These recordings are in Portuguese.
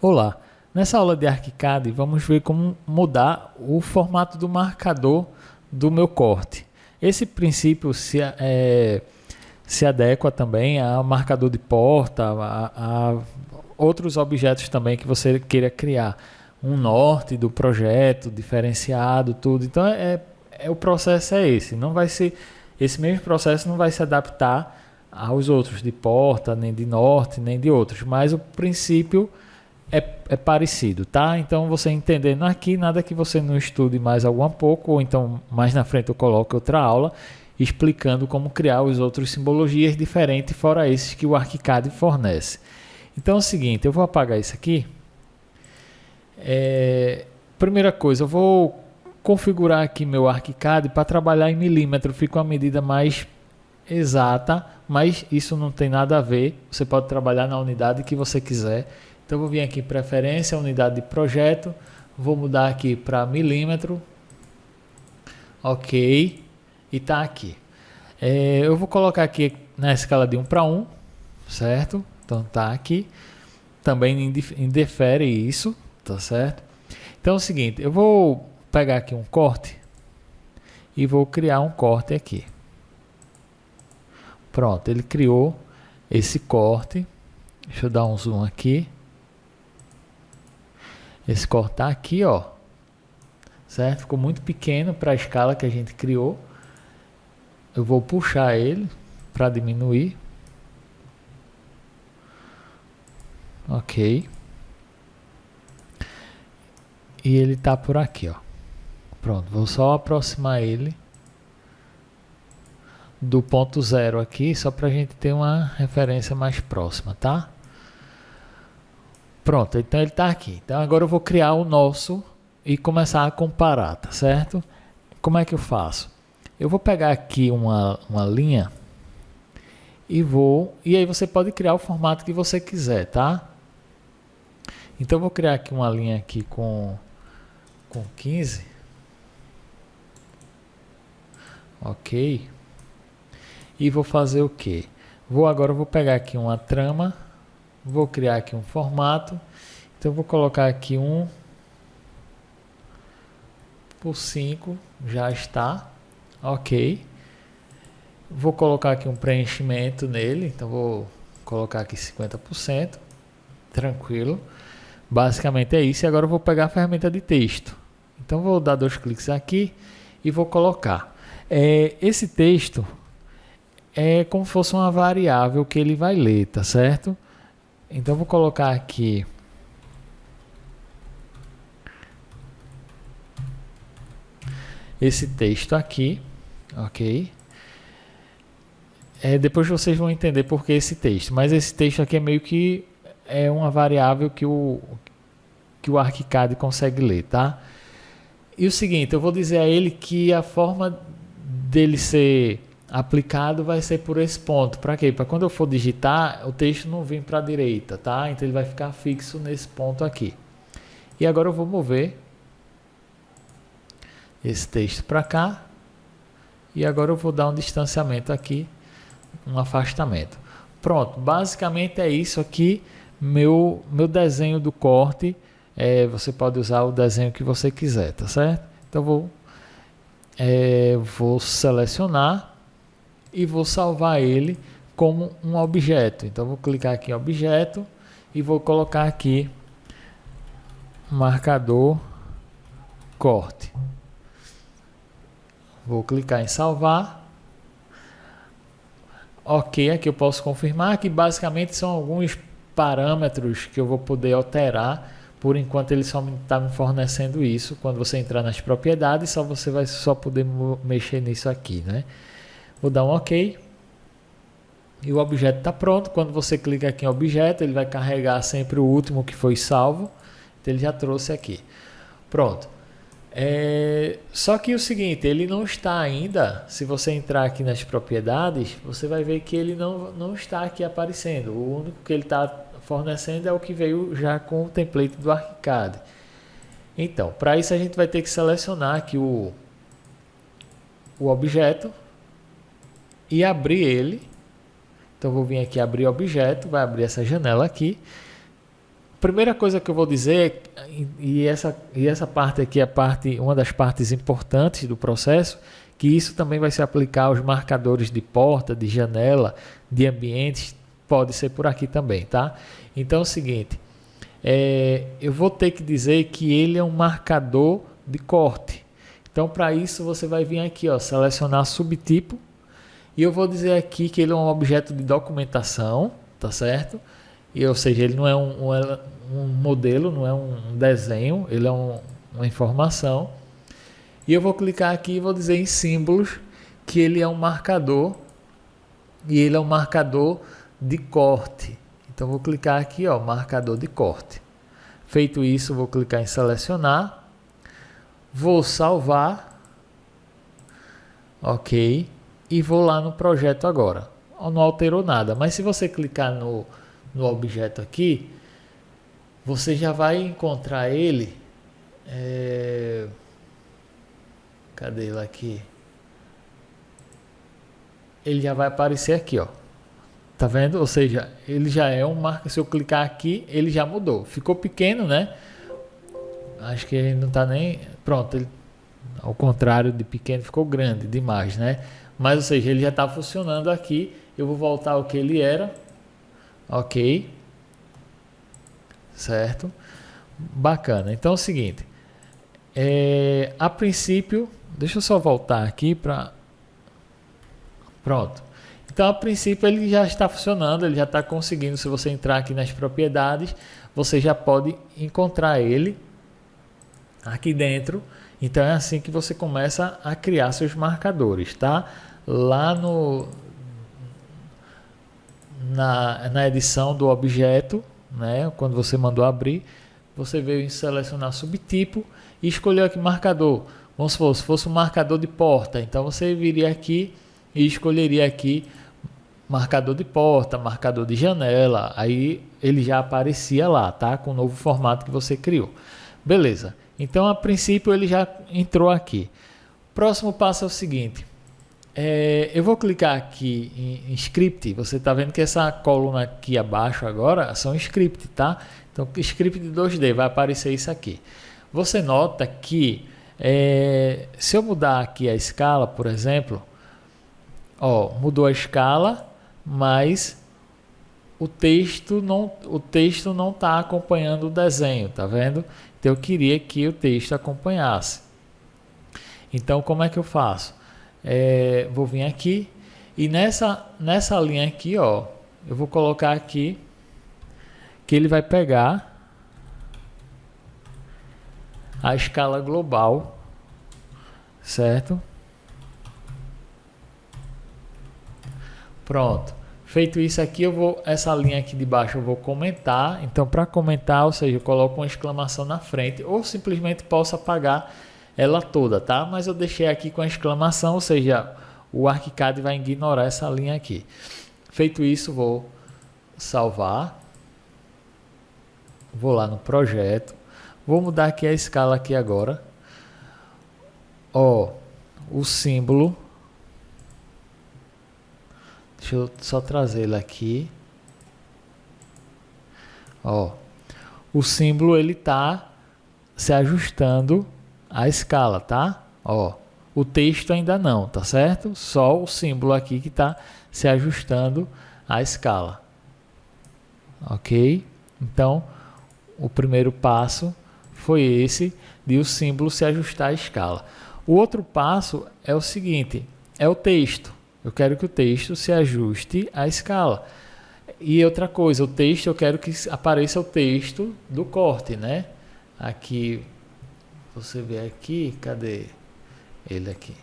Olá, nessa aula de ArchiCAD vamos ver como mudar o formato do marcador do meu corte. Esse princípio se adequa também a marcador de porta, a outros objetos também que você queira criar. Um norte do projeto, diferenciado, tudo. Então o processo é esse. Não vai ser, esse mesmo processo não vai se adaptar aos outros de porta, nem de norte, nem de outros, mas o princípio é parecido, tá? Então você entendendo aqui, nada que você não estude mais algum pouco, ou então mais na frente eu coloco outra aula explicando como criar os outros simbologias diferentes fora esses que o ArchiCAD fornece. Então é o seguinte, eu vou apagar isso aqui. Primeira coisa, eu vou configurar aqui meu ArchiCAD para trabalhar em milímetro, fica uma medida mais exata, mas isso não tem nada a ver, você pode trabalhar na unidade que você quiser. Então eu vou vir aqui em preferência, unidade de projeto, vou mudar aqui para milímetro, ok, e está aqui. Eu vou colocar aqui na escala de 1 para 1, certo? Então está aqui, também indefere isso, tá certo? Então é o seguinte, eu vou pegar aqui um corte e vou criar um corte aqui. Pronto, ele criou esse corte. Deixa eu dar um zoom aqui. Esse corte está aqui, ó. Certo? Ficou muito pequeno para a escala que a gente criou. Eu vou puxar ele para diminuir. Ok. E ele está por aqui, ó. Pronto, vou só aproximar ele do ponto zero aqui, só para a gente ter uma referência mais próxima, tá? Pronto, então ele está aqui. Então agora eu vou criar o nosso e começar a comparar, tá certo? Como é que eu faço? Eu vou pegar aqui uma linha e aí você pode criar o formato que você quiser, tá? Então eu vou criar aqui uma linha aqui com 15. Ok. E vou fazer o que? Agora eu vou pegar aqui uma trama, vou criar aqui um formato, então eu vou colocar aqui 1 por 5, já está, ok. Vou colocar aqui um preenchimento nele, então vou colocar aqui 50%, tranquilo. Basicamente é isso, e agora eu vou pegar a ferramenta de texto. Então vou dar 2 cliques aqui e vou colocar. Esse texto é como se fosse uma variável que ele vai ler, tá certo? Então vou colocar aqui esse texto aqui, ok? Depois vocês vão entender por que esse texto, mas esse texto aqui é meio que uma variável que o ArchiCAD consegue ler, tá? E o seguinte, eu vou dizer a ele que a forma dele ser aplicado vai ser por esse ponto. Para quê? Para quando eu for digitar, o texto não vir para a direita, tá? Então ele vai ficar fixo nesse ponto aqui. E agora eu vou mover esse texto para cá. E agora eu vou dar um distanciamento aqui, um afastamento. Pronto, basicamente é isso aqui, meu desenho do corte. Você pode usar o desenho que você quiser, tá certo? Então vou selecionar e vou salvar ele como um objeto. Então vou clicar aqui em objeto e vou colocar aqui marcador corte. Vou clicar em salvar. Ok, aqui eu posso confirmar que basicamente são alguns parâmetros que eu vou poder alterar. Por enquanto ele só está me fornecendo isso. Quando você entrar nas propriedades, você vai só poder mexer nisso aqui, né? Vou dar um ok. E o objeto está pronto. Quando você clica aqui em objeto, ele vai carregar sempre o último que foi salvo. Então ele já trouxe aqui. Pronto. Só que o seguinte, ele não está ainda, se você entrar aqui nas propriedades, você vai ver que ele não está aqui aparecendo. O único que ele está fornecendo é o que veio já com o template do ArchiCAD. Então, para isso a gente vai ter que selecionar aqui o objeto e abrir ele. Então vou vir aqui abrir objeto, vai abrir essa janela aqui. primeira coisa que eu vou dizer, e essa parte aqui é uma das partes importantes do processo, que isso também vai se aplicar aos marcadores de porta, de janela, de ambientes, pode ser por aqui também, tá? Então é o seguinte, eu vou ter que dizer que ele é um marcador de corte. Então para isso você vai vir aqui, ó, selecionar subtipo, e eu vou dizer aqui que ele é um objeto de documentação, tá certo? E, ou seja, ele não é um modelo, não é um desenho, ele é uma informação. E eu vou clicar aqui e vou dizer em símbolos que ele é um marcador, e ele é um marcador de corte. Então vou clicar aqui, ó, marcador de corte. Feito isso, vou clicar em selecionar, vou salvar, ok, e vou lá no projeto agora. Não alterou nada, mas se você clicar no objeto aqui, você já vai encontrar ele. Cadê ele aqui? Ele já vai aparecer aqui, ó. Tá vendo? Ou seja, ele já é um marca. Se eu clicar aqui, ele já mudou. Ficou pequeno, né? Acho que ele não tá nem. Pronto, ele, ao contrário de pequeno, ficou grande demais, né? Mas, ou seja, ele já está funcionando aqui. Eu vou voltar ao que ele era. Ok. Certo. Bacana. Então é o seguinte. A princípio, deixa eu só voltar aqui para... Pronto. Então, a princípio, ele já está funcionando. Ele já está conseguindo. Se você entrar aqui nas propriedades, você já pode encontrar ele aqui dentro. Então é assim que você começa a criar seus marcadores, tá? Lá na edição do objeto, né? Quando você mandou abrir, você veio em selecionar subtipo e escolheu aqui marcador. Vamos supor, se fosse um marcador de porta, então você viria aqui e escolheria aqui marcador de porta, marcador de janela. Aí ele já aparecia lá, tá? Com o novo formato que você criou. Beleza. Então, a princípio, ele já entrou aqui. Próximo passo é o seguinte. Eu vou clicar aqui em script. Você está vendo que essa coluna aqui abaixo agora são script, tá? Então, script de 2D, vai aparecer isso aqui. Você nota que se eu mudar aqui a escala, por exemplo, ó, mudou a escala, mas o texto não está acompanhando o desenho, tá vendo? Então eu queria que o texto acompanhasse. Então como é que eu faço? Vou vir aqui e nessa linha aqui, ó, eu vou colocar aqui que ele vai pegar a escala global, certo? Pronto. Feito isso aqui, essa linha aqui de baixo eu vou comentar. Então, para comentar, ou seja, eu coloco uma exclamação na frente, ou simplesmente posso apagar ela toda, tá? Mas eu deixei aqui com a exclamação, ou seja, o ArchiCAD vai ignorar essa linha aqui. Feito isso, vou salvar. Vou lá no projeto. Vou mudar aqui a escala aqui agora. Ó, o símbolo. Deixa eu só trazer ele aqui. Ó, o símbolo ele tá se ajustando à escala, tá? Ó, o texto ainda não, tá certo? Só o símbolo aqui que tá se ajustando à escala. Ok? Então, o primeiro passo foi esse de o símbolo se ajustar à escala. O outro passo é o seguinte, é o texto. Eu quero que o texto se ajuste à escala. E outra coisa, o texto, eu quero que apareça o texto do corte, né? Aqui, você vê aqui, cadê ele aqui?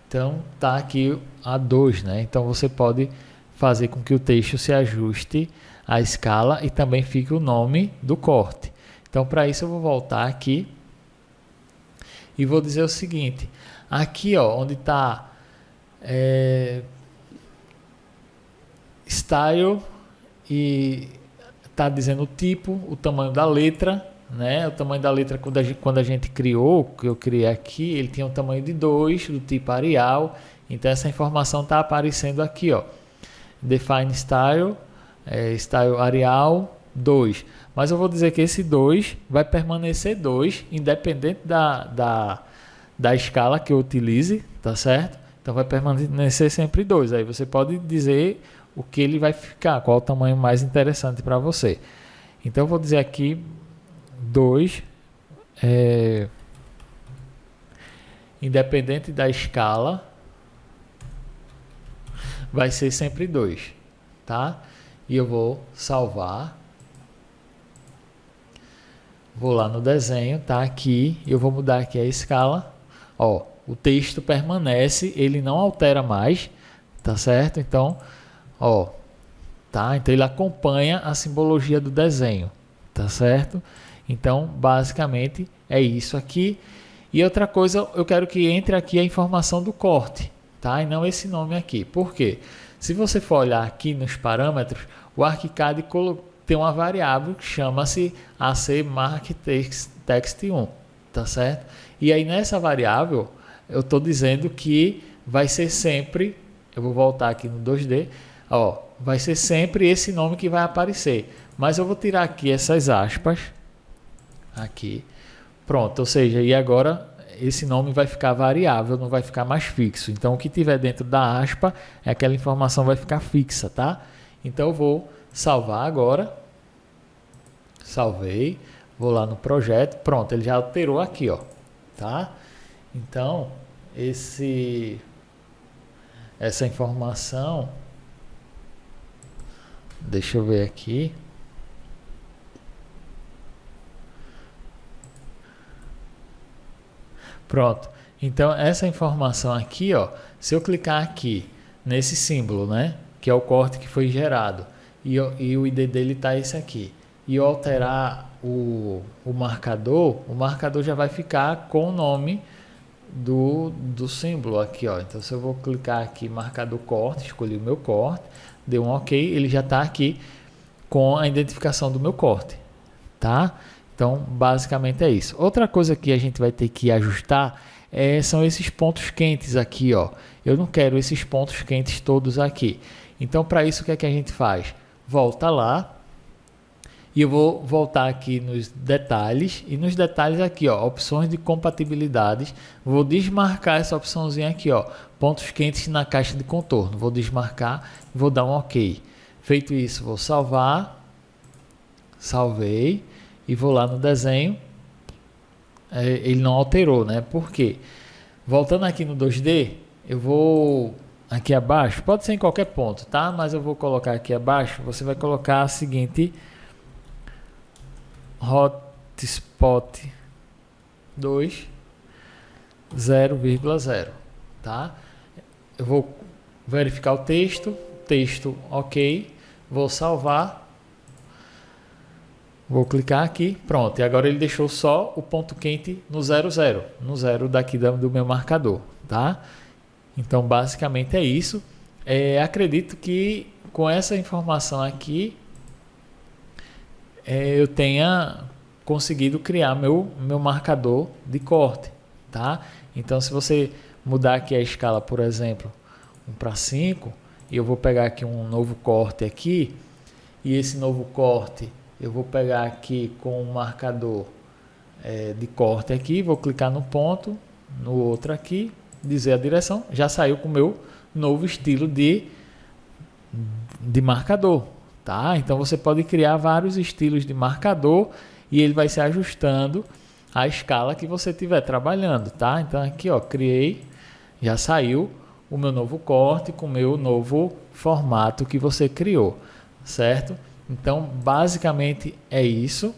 Então, tá aqui a 2, né? Então, você pode fazer com que o texto se ajuste à escala e também fique o nome do corte. Então, para isso, eu vou voltar aqui e vou dizer o seguinte. Aqui, ó, onde está... style e está dizendo o tipo, o tamanho da letra, né? O tamanho da letra quando a gente criou, que eu criei aqui, ele tinha um tamanho de 2, do tipo Arial. Então essa informação está aparecendo aqui, ó. Define style, style Arial, 2. Mas eu vou dizer que esse 2 vai permanecer 2, independente da escala que eu utilize, tá certo? Então vai permanecer sempre 2. Aí você pode dizer o que ele vai ficar, qual o tamanho mais interessante para você. Então eu vou dizer aqui 2, independente da escala, vai ser sempre 2, tá? E eu vou salvar. Vou lá no desenho, tá aqui, eu vou mudar aqui a escala. Ó, o texto permanece, ele não altera mais, tá certo? Então, ó, tá? Então ele acompanha a simbologia do desenho, tá certo? Então, basicamente é isso aqui. E outra coisa, eu quero que entre aqui a informação do corte, tá? E não esse nome aqui. Por quê? Se você for olhar aqui nos parâmetros, o ArchiCAD tem uma variável que chama-se ACMarkText1, tá certo? E aí nessa variável eu estou dizendo que vai ser sempre, eu vou voltar aqui no 2D, ó, vai ser sempre esse nome que vai aparecer. Mas eu vou tirar aqui essas aspas, aqui, pronto, ou seja, e agora esse nome vai ficar variável, não vai ficar mais fixo. Então o que tiver dentro da aspa, aquela informação vai ficar fixa, tá? Então eu vou salvar agora, salvei, vou lá no projeto, pronto, ele já alterou aqui, ó, tá? Então, essa informação, deixa eu ver aqui, pronto, então essa informação aqui, ó, se eu clicar aqui nesse símbolo, né, que é o corte que foi gerado, e o ID dele tá esse aqui, e eu alterar o marcador já vai ficar com o nome do símbolo aqui, ó. Então se eu vou clicar aqui, marcador corte, escolhi o meu corte, deu um OK, ele já está aqui com a identificação do meu corte, tá? Então basicamente é isso. Outra coisa que a gente vai ter que ajustar são esses pontos quentes aqui, ó. Eu não quero esses pontos quentes todos aqui. Então para isso o que é que a gente faz? Volta lá. E eu vou voltar aqui nos detalhes, e nos detalhes aqui, ó, opções de compatibilidades, vou desmarcar essa opçãozinha aqui, ó, pontos quentes na caixa de contorno, vou desmarcar, vou dar um OK. Feito isso, vou salvar, salvei, e vou lá no desenho, ele não alterou, né? Por quê? Voltando aqui no 2D, eu vou aqui abaixo, pode ser em qualquer ponto, tá? Mas eu vou colocar aqui abaixo, você vai colocar a seguinte hotspot 2 0,0, tá? Eu vou verificar o texto OK, vou salvar, vou clicar aqui, pronto, e agora ele deixou só o ponto quente no 00, no 0 daqui do meu marcador, tá? Então basicamente é isso. Acredito que com essa informação aqui eu tenha conseguido criar meu marcador de corte, tá? Então se você mudar aqui a escala, por exemplo, 1 para 5, e eu vou pegar aqui um novo corte aqui, e esse novo corte eu vou pegar aqui com um marcador de corte aqui, vou clicar no ponto, no outro aqui, dizer a direção, já saiu com o meu novo estilo de marcador. Tá? Então você pode criar vários estilos de marcador e ele vai se ajustando à escala que você estiver trabalhando, tá? Então aqui, ó, criei, já saiu o meu novo corte com o meu novo formato que você criou, certo? Então basicamente é isso.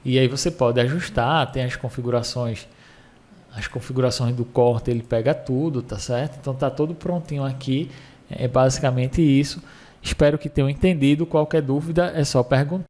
E aí você pode ajustar, tem as configurações do corte, ele pega tudo, tá certo? Então tá todo prontinho aqui, é basicamente isso. Espero que tenham entendido. Qualquer dúvida é só perguntar.